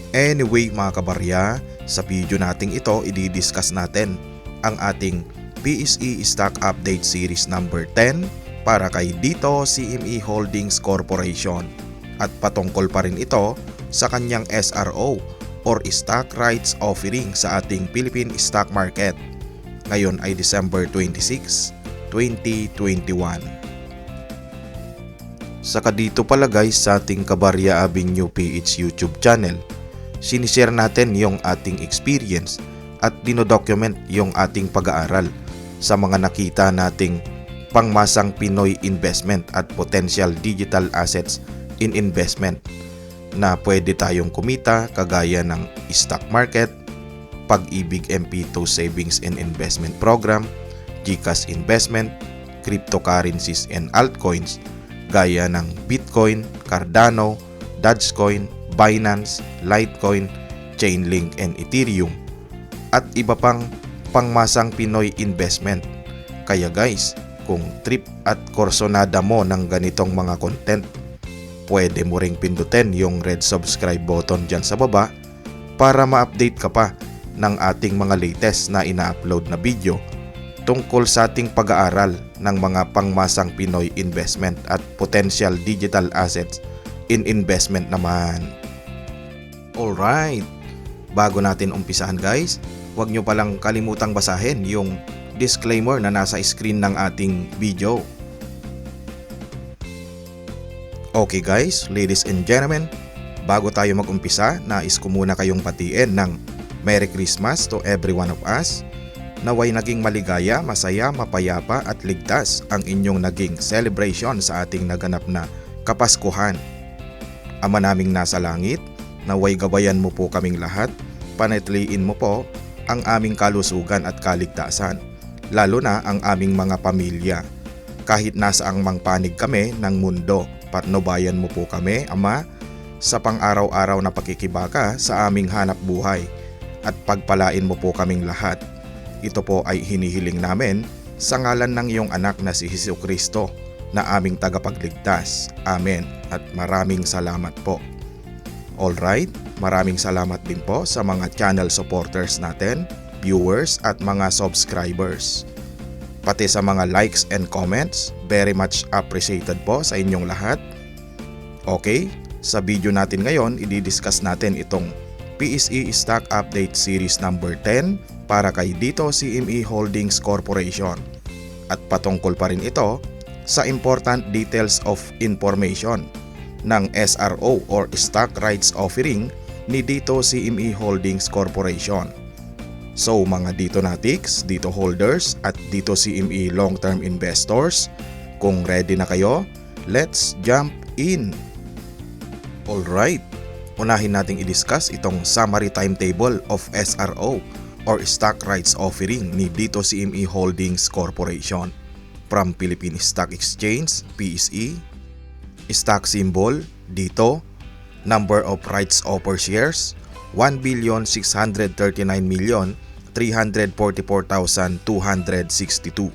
Anyway mga kabarya, sa video nating ito i-discuss natin ang ating PSE Stock Update Series number 10 para kay Dito CME Holdings Corporation at patungkol pa rin ito sa kanyang SRO or Stock Rights Offering sa ating Philippine Stock Market. Ngayon ay December 26, 2021. Saka dito pala guys sa ating Kabarya Avenue PH YouTube channel, sinishare natin yung ating experience at dinodocument yung ating pag-aaral sa mga nakita nating pangmasang Pinoy investment at potential digital assets in investment na pwede tayong kumita kagaya ng stock market, Pag-ibig MP2 Savings and Investment Program, GCash Investment, cryptocurrencies and altcoins gaya ng Bitcoin, Cardano, Dogecoin, Binance, Litecoin, Chainlink and Ethereum at iba pang pangmasang Pinoy investment. Kaya guys, kung trip at korsonada mo ng ganitong mga content, pwede mo ring pindutin yung red subscribe button dyan sa baba para ma-update ka pa ng ating mga latest na ina-upload na video tungkol sa ating pag-aaral ng mga pangmasang Pinoy investment at potential digital assets in investment naman. Alright, bago natin umpisahan guys, huwag nyo palang kalimutang basahin yung disclaimer na nasa screen ng ating video. Okay guys, ladies and gentlemen, bago tayo mag-umpisa, nais ko muna kayong batiin ng Merry Christmas to every one of us. Naway naging maligaya, masaya, mapayapa at ligtas ang inyong naging celebration sa ating naganap na Kapaskuhan. Ama naming nasa langit, naway gabayan mo po kaming lahat, panatiliin mo po ang aming kalusugan at kaligtasan, lalo na ang aming mga pamilya. Kahit nasaang mang panig kami ng mundo, patnubayan mo po kami, Ama, sa pang-araw-araw na pakikibaka sa aming hanap buhay at pagpalain mo po kaming lahat. Ito po ay hinihiling namin sa ngalan ng iyong anak na si Jesucristo na aming tagapagligtas. Amen at maraming salamat po. Alright, maraming salamat din po sa mga channel supporters natin, viewers at mga subscribers. Pati sa mga likes and comments, very much appreciated po sa inyong lahat. Okay, sa video natin ngayon, i-discuss natin itong PSE Stock Update Series number 10 para kay Dito CME Holdings Corporation. At patungkol pa rin ito sa important details of information ng SRO or Stock Rights Offering ni Dito CME Holdings Corporation. So mga Dito Natics, Dito Holders at Dito CME Long Term Investors, kung ready na kayo, let's jump in! Alright, unahin nating i-discuss itong summary timetable of SRO or Stock Rights Offering ni Dito CME Holdings Corporation from Philippine Stock Exchange, PSE. Stock symbol, Dito. Number of rights offer shares, 1,639,344,262.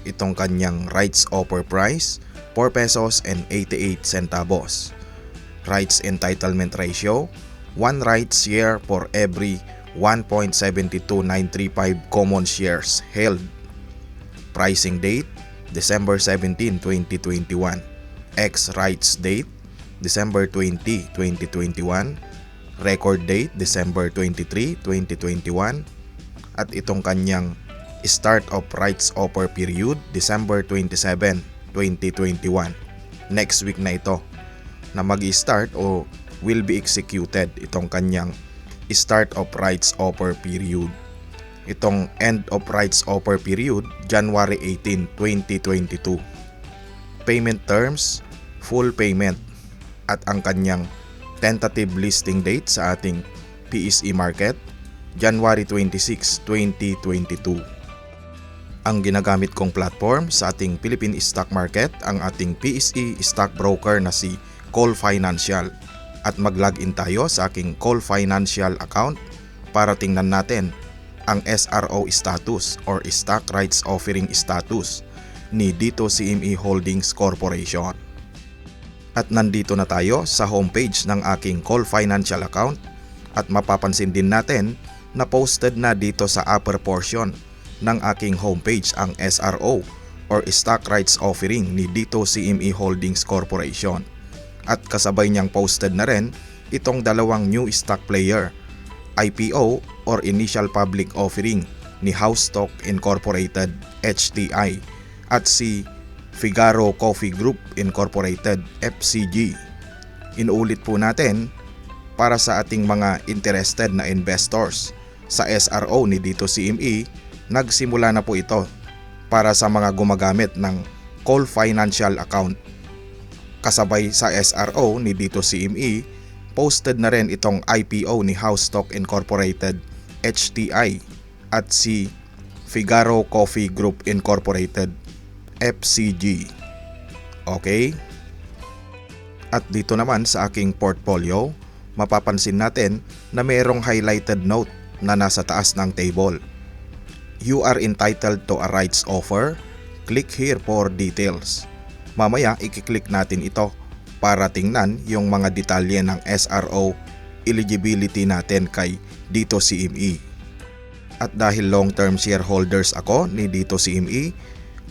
Itong kanyang rights offer price, 4 pesos and 88 centavos. Rights entitlement ratio, 1 rights share for every 1.72935 common shares held. Pricing date, December 17, 2021. Ex-rights date, December 20, 2021. Record date, December 23, 2021. At itong kanyang start of rights offer period, December 27, 2021. Next week na ito na mag-start o will be executed itong kanyang start of rights offer period. Itong end of rights offer period, January 18, 2022. Payment terms, full payment at ang kanyang tentative listing date sa ating PSE market, January 26, 2022. Ang ginagamit kong platform sa ating Philippine Stock Market ang ating PSE stock broker na si Call Financial at mag-login tayo sa aking Call Financial account para tingnan natin ang SRO status or Stock Rights Offering status ni Dito CME Holdings Corporation. At nandito na tayo sa homepage ng aking Call Financial account at mapapansin din natin na posted na dito sa upper portion ng aking homepage ang SRO or Stock Rights Offering ni Dito CME Holdings Corporation. At kasabay niyang posted na rin itong dalawang new stock player, IPO or Initial Public Offering ni House Stock Incorporated HTI at si Figaro Coffee Group Incorporated FCG. Inuulit po natin para sa ating mga interested na investors sa SRO ni Dito CME, nagsimula na po ito para sa mga gumagamit ng Call Financial account. Kasabay sa SRO ni Dito CME, posted na rin itong IPO ni House Stock Incorporated HTI at si Figaro Coffee Group Incorporated FCG. Okay? At dito naman sa aking portfolio, mapapansin natin na mayroong highlighted note na nasa taas ng table. You are entitled to a rights offer. Click here for details. Mamaya i-click natin ito para tingnan yung mga detalye ng SRO eligibility natin kay Dito CME. At dahil long-term shareholders ako ni Dito CME,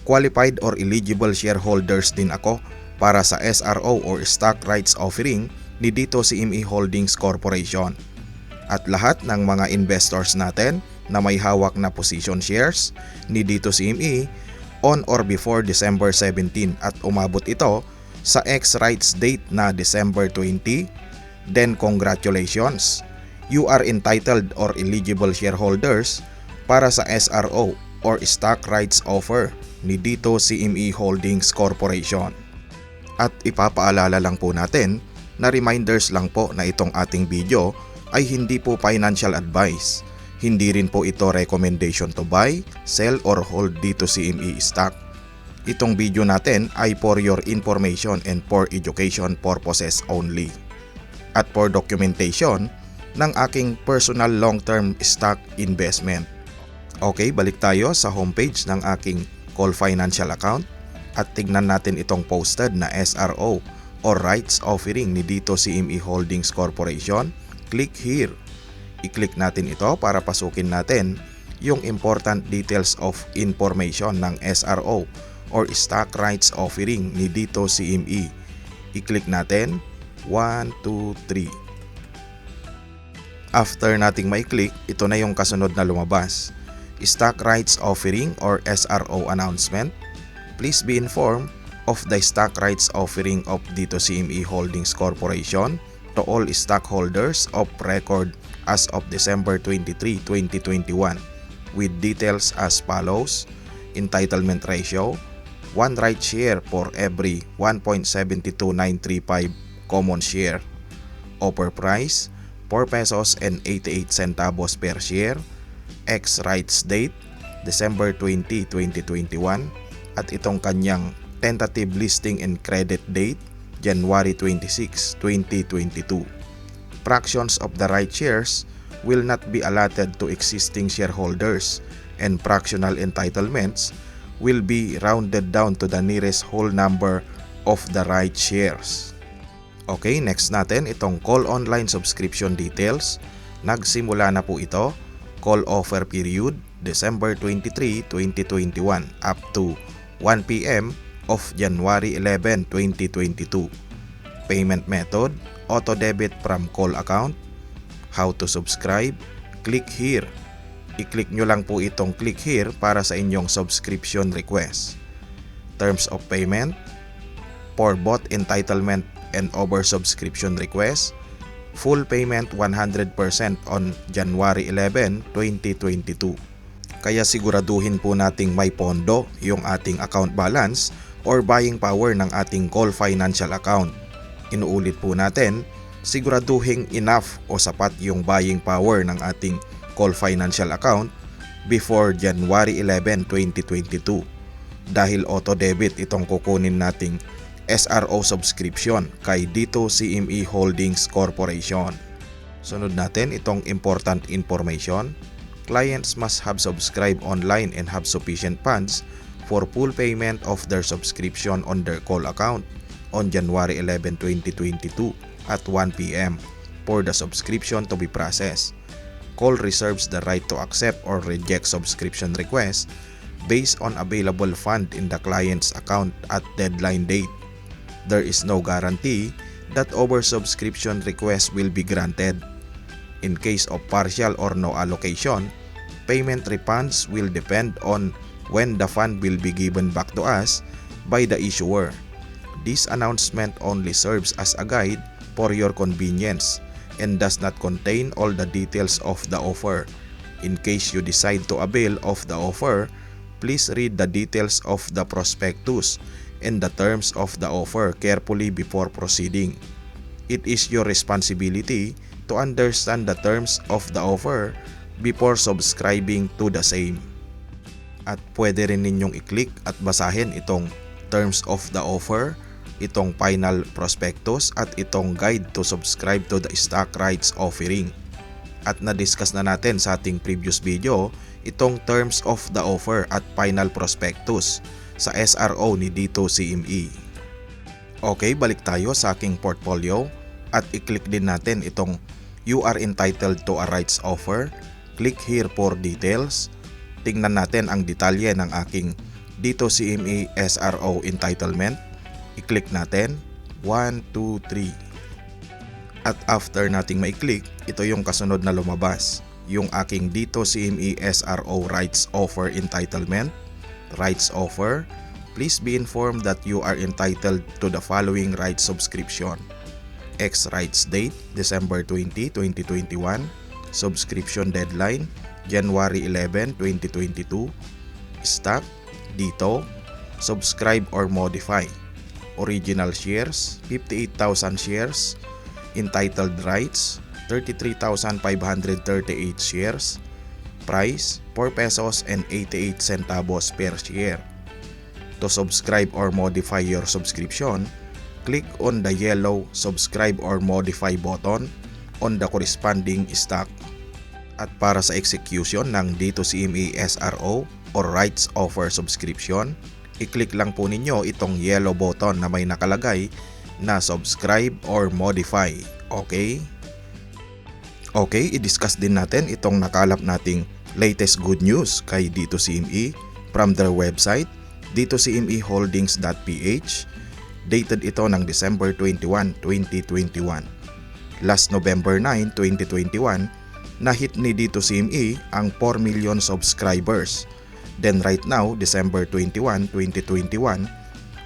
qualified or eligible shareholders din ako para sa SRO or Stock Rights Offering ni Dito CME Holdings Corporation. At lahat ng mga investors natin na may hawak na position shares ni Dito CME on or before December 17 at umabot ito sa ex-rights date na December 20, then congratulations! You are entitled or eligible shareholders para sa SRO or Stock Rights Offer ni Dito CME Holdings Corporation. At ipapaalala lang po natin na reminders lang po na itong ating video ay hindi po financial advice. Hindi rin po ito recommendation to buy, sell or hold Dito CME stock. Itong video natin ay for your information and for education purposes only. At for documentation ng aking personal long-term stock investment. Okay, balik tayo sa homepage ng aking Call Financial account at tignan natin itong posted na SRO or Rights Offering ni Dito CME Holdings Corporation. Click here. I-click natin ito para pasukin natin yung important details of information ng SRO or Stock Rights Offering ni Dito CME. I-click natin 1, 2, 3. After nating mai-click, ito na yung kasunod na lumabas. Stock Rights Offering or SRO announcement. Please be informed of the Stock Rights Offering of Dito CME Holdings Corporation to all stockholders of record as of December 23, 2021 with details as follows. Entitlement ratio, 1 right share for every 1.72935 common share. Offer price, 4 pesos and 88 centavos per share. Ex-rights date, December 20, 2021 at itong kanyang tentative listing and credit date, January 26, 2022. Fractions of the right shares will not be allotted to existing shareholders and fractional entitlements will be rounded down to the nearest whole number of the right shares. Okay, next natin itong call online subscription details. Nagsimula na po ito. Call offer period December 23, 2021 up to 1 p.m. of January 11, 2022. Payment method, auto debit from call account. How to subscribe? Click here. I-click nyo lang po itong click here para sa inyong subscription request. Terms of payment, for both entitlement and oversubscription request, full payment 100% on January 11, 2022. Kaya siguraduhin po nating may pondo yung ating account balance or buying power ng ating Call Financial account. Inuulit po natin, siguraduhin enough o sapat yung buying power ng ating Call Financial account before January 11, 2022 dahil auto debit itong kukunin nating SRO subscription kay Dito CME Holdings Corporation. Sunod natin itong important information. Clients must have subscribed online and have sufficient funds for full payment of their subscription on their call account on January 11, 2022 at 1 p.m. for the subscription to be processed. Call reserves the right to accept or reject subscription requests based on available fund in the client's account at deadline date. There is no guarantee that oversubscription requests will be granted. In case of partial or no allocation, payment refunds will depend on when the fund will be given back to us by the issuer. This announcement only serves as a guide for your convenience and does not contain all the details of the offer. In case you decide to avail of the offer, please read the details of the prospectus and the terms of the offer carefully before proceeding. It is your responsibility to understand the terms of the offer before subscribing to the same. At pwede rin ninyong i-click at basahin itong terms of the offer, itong final prospectus at itong guide to subscribe to the stock rights offering. At na-discuss na natin sa ating previous video itong terms of the offer at final prospectus sa SRO ni Dito CME. Okay, balik tayo sa aking portfolio at i-click din natin itong "You are entitled to a rights offer." Click here for details. Tingnan natin ang detalye ng aking Dito CME SRO entitlement. I-click natin 1, 2, 3. At after nating ma-click, ito yung kasunod na lumabas. Yung aking Dito CME SRO rights offer entitlement. Rights offer. Please be informed that you are entitled to the following rights subscription. X rights date, December 20, 2021. Subscription deadline, January 11, 2022. Stock, Dito. Subscribe or modify. Original shares, 58,000 shares. Entitled rights, 33,538 shares. Price, 4 pesos and 88 centavos per share. To subscribe or modify your subscription, click on the yellow subscribe or modify button on the corresponding stock. At para sa execution ng Dito CME SRO or rights offer subscription, i-click lang po ninyo itong yellow button na may nakalagay na subscribe or modify. Okay? Okay, i-discuss din natin itong nakalap nating latest good news kay Dito CME from their website, ditocmeholdings.ph. Dated ito ng December 21, 2021. Last November 9, 2021, na-hit ni Dito CME ang 4 million subscribers. Then right now, December 21, 2021,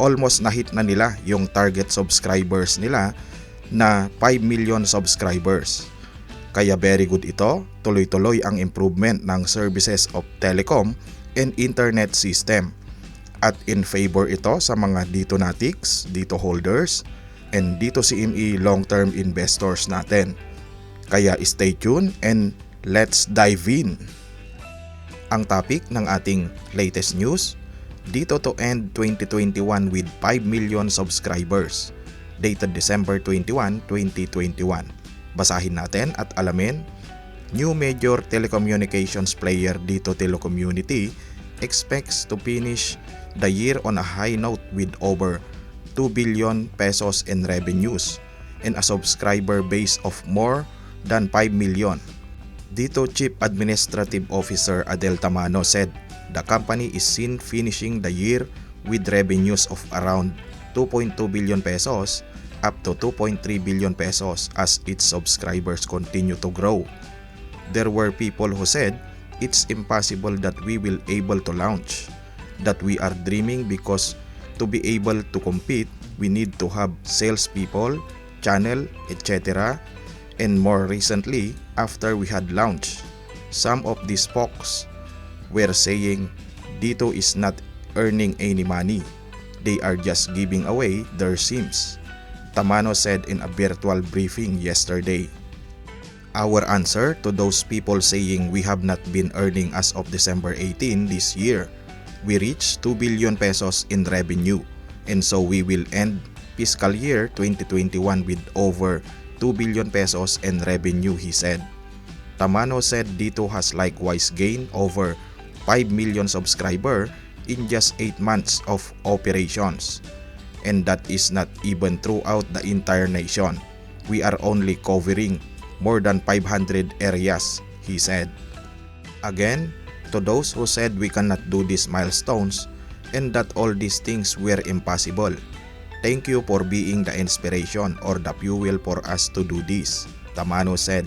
almost na-hit na nila yung target subscribers nila na 5 million subscribers. Kaya very good ito, tuloy-tuloy ang improvement ng services of telecom and internet system. At in favor ito sa mga Dito Natics, Dito holders, and Dito CME long-term investors natin. Kaya stay tuned and let's dive in. Ang topic ng ating latest news, Dito to end 2021 with 5 million subscribers. Dated December 21, 2021. Basahin natin at alamin. New major telecommunications player Dito Telecommunity expects to finish the year on a high note with over 2 billion pesos in revenues and a subscriber base of more than 5 million. Dito Chief Administrative Officer Adel Tamano said the company is seen finishing the year with revenues of around 2.2 billion pesos up to 2.3 billion pesos as its subscribers continue to grow. There were people who said it's impossible that we will able to launch, that we are dreaming because to be able to compete, we need to have salespeople, channel, etc. And more recently, after we had launched, some of these folks were saying Dito is not earning any money. They are just giving away their SIMs, Tamano said in a virtual briefing yesterday. Our answer to those people saying we have not been earning as of December 18 this year, we reached 2 billion pesos in revenue, and so we will end fiscal year 2021 with over 2 billion pesos in revenue, he said. Tamano said Dito has likewise gained over 5 million subscriber in just 8 months of operations. and that is not even throughout the entire nation. We are only covering more than 500 areas, he said. Again, to those who said we cannot do these milestones and that all these things were impossible, thank you for being the inspiration or the fuel for us to do this, Tamano said.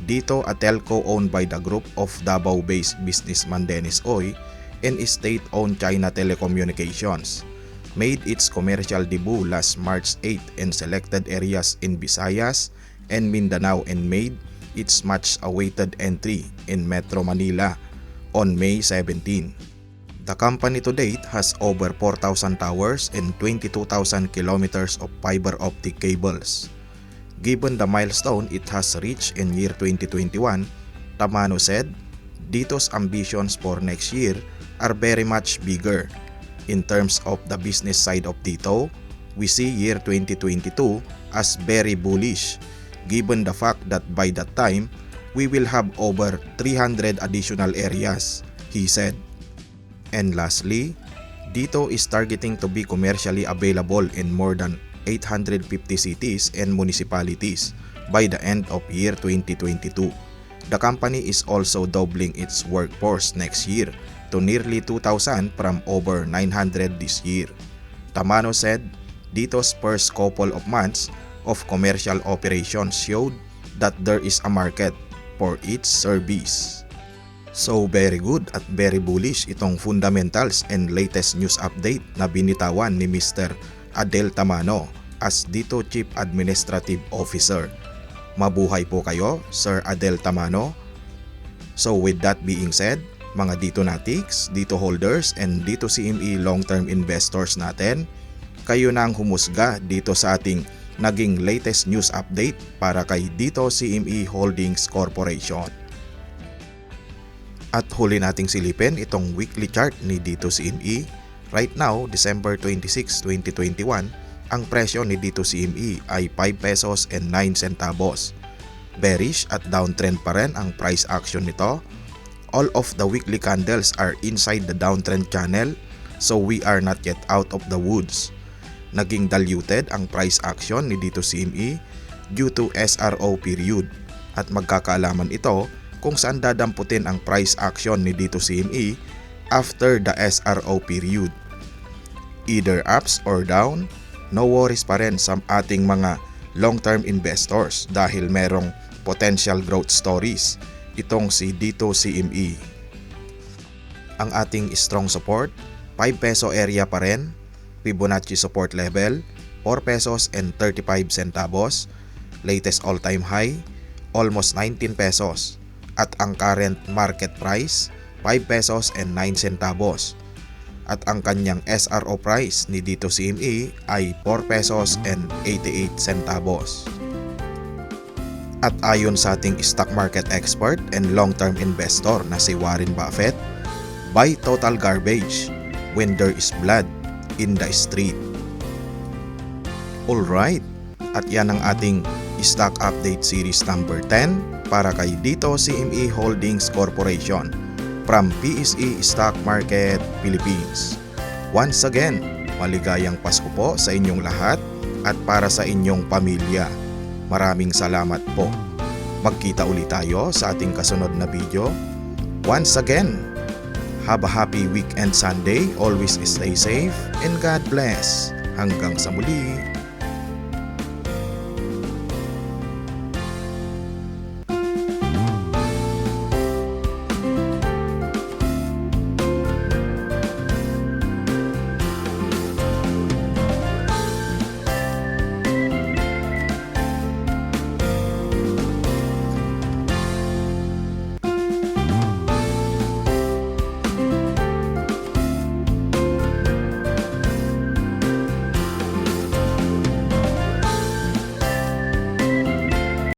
Dito, a telco owned by the group of Davao-based businessman Dennis Oy and state-owned China Telecommunications, made its commercial debut last March 8 in selected areas in Visayas and Mindanao and made its much-awaited entry in Metro Manila on May 17. The company to date has over 4,000 towers and 22,000 kilometers of fiber optic cables. Given the milestone it has reached in year 2021, Tamano said, Dito's ambitions for next year are very much bigger. In terms of the business side of Dito, we see year 2022 as very bullish, given the fact that by that time, we will have over 300 additional areas, he said. And lastly, Dito is targeting to be commercially available in more than 850 cities and municipalities by the end of year 2022. The company is also doubling its workforce next year to nearly 2,000 from over 900 this year. Tamano said Dito's first couple of months of commercial operations showed that there is a market for its service. So very good at very bullish itong fundamentals and latest news update na binitawan ni Mr. Adel Tamano as Dito Chief Administrative Officer. Mabuhay po kayo, Sir Adel Tamano. So with that being said, mga Dito Natics, Dito holders, and Dito CME long-term investors natin, kayo na ang humusga dito sa ating naging latest news update para kay Dito CME Holdings Corporation. At huli nating silipin itong weekly chart ni Dito CME. Right now, December 26, 2021, ang presyo ni Dito CME ay 5 pesos and 9 centavos. Bearish at downtrend pa rin ang price action nito. All of the weekly candles are inside the downtrend channel, so we are not yet out of the woods. Naging diluted ang price action ni Dito CME due to SRO period at magkakaalaman ito kung saan dadamputin ang price action ni Dito CME after the SRO period. Either ups or down, no worries pa rin sa ating mga long-term investors dahil merong potential growth stories itong si Dito CME. Ang ating strong support, 5 peso area pa rin, Fibonacci support level, 4 pesos and 35 centavos, latest all-time high, almost 19 pesos, at ang current market price, 5 pesos and 9 centavos. At ang kanyang SRO price ni Dito CME ay 4 pesos and 88 centavos. At ayon sa ating stock market expert and long-term investor na si Warren Buffett, buy total garbage when there is blood in the street. Alright, at yan ang ating stock update series number 10 para kay Dito CME Holdings Corporation from PSE Stock Market Philippines. Once again, maligayang Pasko po sa inyong lahat at para sa inyong pamilya. Maraming salamat po. Magkita ulit tayo sa ating kasunod na video. Once again, have a happy weekend Sunday. Always stay safe and God bless. Hanggang sa muli.